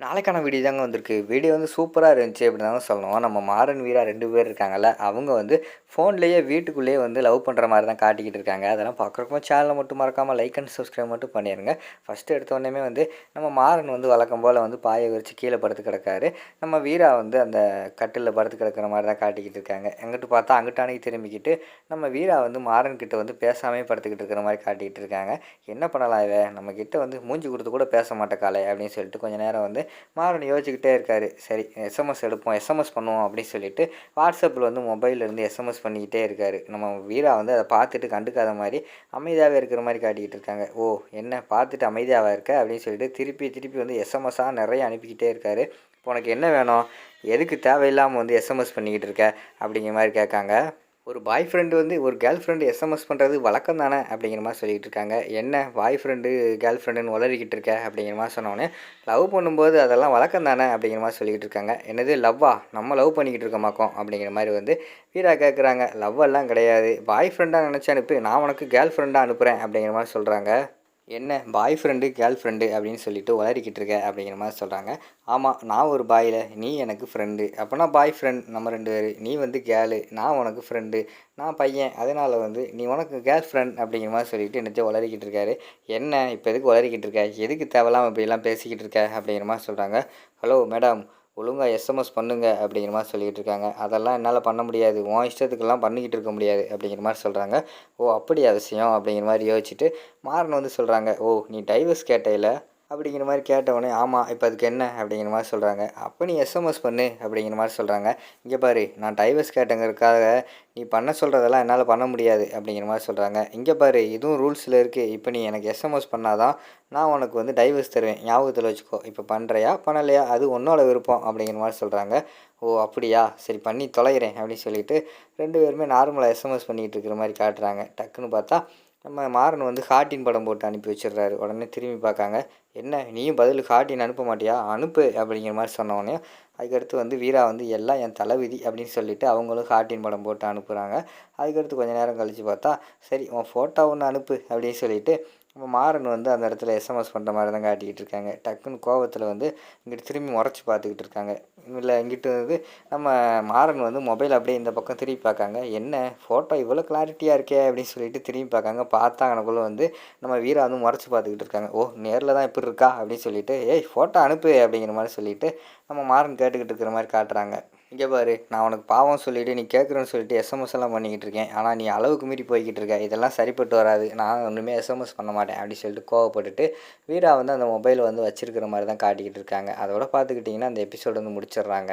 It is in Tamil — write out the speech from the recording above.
நாளைக்கான வீடியோ தாங்க வந்திருக்கு. வீடியோ வந்து சூப்பராக இருந்துச்சு அப்படின்னு தாங்க சொல்லணும். நம்ம மாறன், வீரா 2 பேர் இருக்காங்கல்ல, அவங்க வந்து ஃபோன்லேயே வீட்டுக்குள்ளேயே வந்து லவ் பண்ணுற மாரி தான் காட்டிக்கிட்டு இருக்காங்க. அதெல்லாம் பார்க்குறப்போ சேனலை மட்டும் மறக்காமல் லைக் அண்ட் சப்ஸ்கிரைப் மட்டும் பண்ணிடுங்க. ஃபஸ்ட்டு எடுத்தோடனே வந்து நம்ம மாறன் வந்து வழக்கம் போல் வந்து பாயை விரித்து கீழே படுத்து கிடக்காரு. நம்ம வீரா வந்து அந்த கட்டிலில் படுத்து கிடக்கிற மாதிரி தான் காட்டிக்கிட்டு இருக்காங்க. எங்கிட்டு பார்த்தா அங்கிட்டானே திரும்பிக்கிட்டு நம்ம வீரா வந்து மாறன் கிட்ட வந்து பேசாமே படுத்துக்கிட்டு இருக்கிற மாதிரி காட்டிக்கிட்டு இருக்காங்க. என்ன பண்ணலாம் இவன் நம்மக்கிட்ட வந்து மூஞ்சி கொடுத்து கூட பேச மாட்டேக்காளே அப்படின்னு சொல்லிட்டு கொஞ்சம் நேரம் வந்து மாறன் யோசிச்சுக்கிட்டே இருக்காரு. சரி எஸ்எம்எஸ் எடுப்போம், எஸ்எம்எஸ் பண்ணுவோம் அப்படின்னு சொல்லிட்டு வாட்ஸ்அப்பில் வந்து மொபைல்லேருந்து எஸ்எம்எஸ் பண்ணிக்கிட்டே இருக்காரு. நம்ம வீரா வந்து அதை பார்த்துட்டு கண்டுக்காத மாதிரி அமைதியாகவே இருக்கிற மாதிரி காட்டிக்கிட்டு இருக்காங்க. ஓ என்ன பார்த்துட்டு அமைதியாக இருக்க அப்படின்னு சொல்லிட்டு திருப்பி திருப்பி வந்து எஸ்எம்எஸ்ஸாக நிறைய அனுப்பிக்கிட்டே இருக்காரு. இப்போ உனக்கு என்ன வேணும், எதுக்கு தேவையில்லாமல் வந்து எஸ்எம்எஸ் பண்ணிக்கிட்டு இருக்க அப்படிங்கிற மாதிரி கேட்காங்க. ஒரு பாய் ஃப்ரெண்டு வந்து ஒரு கேர்ள் ஃப்ரெண்டு எஸ்எம்எஸ் பண்ணுறது வழக்கம் தானே அப்படிங்கிற மாதிரி சொல்லிகிட்டு இருக்காங்க. என்ன பாய் ஃப்ரெண்டு கேர்ள் ஃப்ரெண்டுன்னு உளறிக்கிட்டு இருக்க அப்படிங்கிற மாதிரி சொன்னோடனே, லவ் பண்ணும்போது அதெல்லாம் வழக்கம் தானே அப்படிங்கிற மாதிரி சொல்லிக்கிட்டு இருக்காங்க. என்னது லவ்வா, நம்ம லவ் பண்ணிக்கிட்டு இருக்க மாக்கோம் அப்படிங்கிற மாதிரி வந்து வீரா கேட்குறாங்க. லவ் எல்லாம் கிடையாது, பாய் ஃப்ரெண்டாக நினச்சி அனுப்பு, நான் உனக்கு கேர்ள் ஃப்ரெண்டாக அனுப்புகிறேன் அப்படிங்கிற மாதிரி சொல்கிறாங்க. என்ன பாய் ஃப்ரெண்டு கேர்ள் ஃப்ரெண்டு அப்படின்னு சொல்லிட்டு உளறிக்கிட்டு இருக்க அப்படிங்கிற மாதிரி சொல்கிறாங்க. ஆமாம், நான் ஒரு பாயில், நீ எனக்கு ஃப்ரெண்டு, அப்போனா பாய் ஃப்ரெண்ட் நம்ம 2 பேர். நீ வந்து கேர்ளு, நான் உனக்கு ஃப்ரெண்டு, நான் பையன், அதனால் வந்து நீ உனக்கு கேர்ள் ஃப்ரெண்ட் அப்படிங்கிற மாதிரி சொல்லிட்டு என்னத்தை உளறிக்கிட்டு இருக்காரு. என்ன இப்போ எதுக்கு உளறிக்கிட்டு இருக்க, எதுக்கு தேவையில்லாமல் இப்படிலாம் பேசிக்கிட்டு இருக்க அப்படிங்கிற மாதிரி சொல்கிறாங்க. ஹலோ மேடம், ஒழுங்காக எஸ்எம்எஸ் பண்ணுங்க அப்படிங்கிற மாதிரி சொல்லிகிட்டு இருக்காங்க. அதெல்லாம் என்னால் பண்ண முடியாது, உன் இஷ்டத்துக்கெல்லாம் பண்ணிக்கிட்டு இருக்க முடியாது அப்படிங்கிற மாதிரி சொல்கிறாங்க. ஓ அப்படியா விஷயம் அப்படிங்கிற மாதிரி யோசிச்சுட்டு மாறன் வந்து சொல்கிறாங்க. ஓ நீ டைவர்ஸ் கேட்டையில அப்படிங்கிற மாதிரி கேட்டவுடனே, ஆமாம் இப்போ அதுக்கு என்ன அப்படிங்கிற மாதிரி சொல்கிறாங்க. அப்போ நீ எஸ்எம்எஸ் பண்ணு அப்படிங்கிற மாதிரி சொல்கிறாங்க. இங்கே பாரு, நான் டைவர்ஸ் கேட்டங்கிறதுக்காக நீ பண்ண சொல்கிறதெல்லாம் என்னால் பண்ண முடியாது அப்படிங்கிற மாதிரி சொல்கிறாங்க. இங்கே பாரு, இதுவும் ரூல்ஸில் இருக்குது, இப்போ நீ எனக்கு எஸ்எம்எஸ் பண்ணாதான் நான் உனக்கு வந்து டைவர்ஸ் தருவேன், ஞாபகத்தில் வச்சுக்கோ. இப்போ பண்ணுறியா பண்ணலையா அது உன்னோட விருப்பம் அப்படிங்கிற மாதிரி சொல்கிறாங்க. ஓ அப்படியா, சரி பண்ணி தொலைகிறேன் அப்படின்னு சொல்லிட்டு 2 பேருமே நார்மலாக எஸ்எம்எஸ் பண்ணிகிட்டு இருக்கிற மாதிரி காட்டுறாங்க. டக்குன்னு பார்த்தா நம்ம மாறன் வந்து ஹார்ட்டின் படம் போட்டு அனுப்பி வச்சிடுறாரு. உடனே திரும்பி பார்க்காங்க. என்ன நீயும் பதிலுக்கு ஹார்ட்டின் அனுப்ப மாட்டியா, அனுப்பு அப்படிங்கிற மாதிரி சொன்னோடனே அதுக்கடுத்து வந்து வீரா வந்து எல்லாம் என் தலைவிதி அப்படின்னு சொல்லிட்டு அவங்களும் ஹார்ட்டின் படம் போட்டு அனுப்புகிறாங்க. அதுக்கடுத்து கொஞ்சம் நேரம் கழித்து பார்த்தா, சரி உன் ஃபோட்டோ ஒன்று அனுப்பு அப்படின்னு சொல்லிட்டு நம்ம மாறன் வந்து அந்த இடத்துல எஸ்எம்எஸ் பண்ணுற மாதிரி தான் காட்டிக்கிட்டு இருக்காங்க. டக்குன்னு கோவத்தில் வந்து இங்கிட்டு திரும்பி முறைச்சி பார்த்துக்கிட்டு இருக்காங்க. இல்லை இங்கிட்டு வந்து நம்ம மாறன் வந்து மொபைல் அப்படியே இந்த பக்கம் திரும்பி பார்க்காங்க. என்ன ஃபோட்டோ இவ்வளோ கிளாரிட்டியாக இருக்கே அப்படின்னு சொல்லிட்டு திரும்பி பார்க்காங்க. பார்த்தாங்கனக்குள்ளே வந்து நம்ம வீரா வந்து முறைச்சி பார்த்துக்கிட்டு இருக்காங்க. ஓ நேரில் தான் இப்படி இருக்கா அப்படின்னு சொல்லிட்டு, ஏய் ஃபோட்டோ அனுப்பு அப்படிங்கிற மாதிரி சொல்லிட்டு நம்ம மாறன் கேட்டுக்கிட்டு இருக்கிற மாதிரி காட்டுறாங்க. இங்கே பாரு, நான் உனக்கு பாவம் சொல்லிவிட்டு நீ கேட்குறேன்னு சொல்லிட்டு எஸ்எம்எஸ் எல்லாம் பண்ணிக்கிட்டு இருக்கேன், ஆனால் நீ அளவுக்கு மீறி போய்கிட்டு இருக்க, இதெல்லாம் சரிப்பட்டு வராது, நான் ஒன்றுமே எஸ்எம்எஸ் பண்ண மாட்டேன் அப்படின்னு சொல்லிட்டு கோவப்பட்டுட்டு வீரா வந்து அந்த மொபைலை வந்து வச்சிருக்கிற மாதிரி தான் காட்டிக்கிட்டு இருக்காங்க. அதோட பார்த்துக்கிட்டிங்கன்னா அந்த எபிசோடு வந்து முடிச்சிடுறாங்க.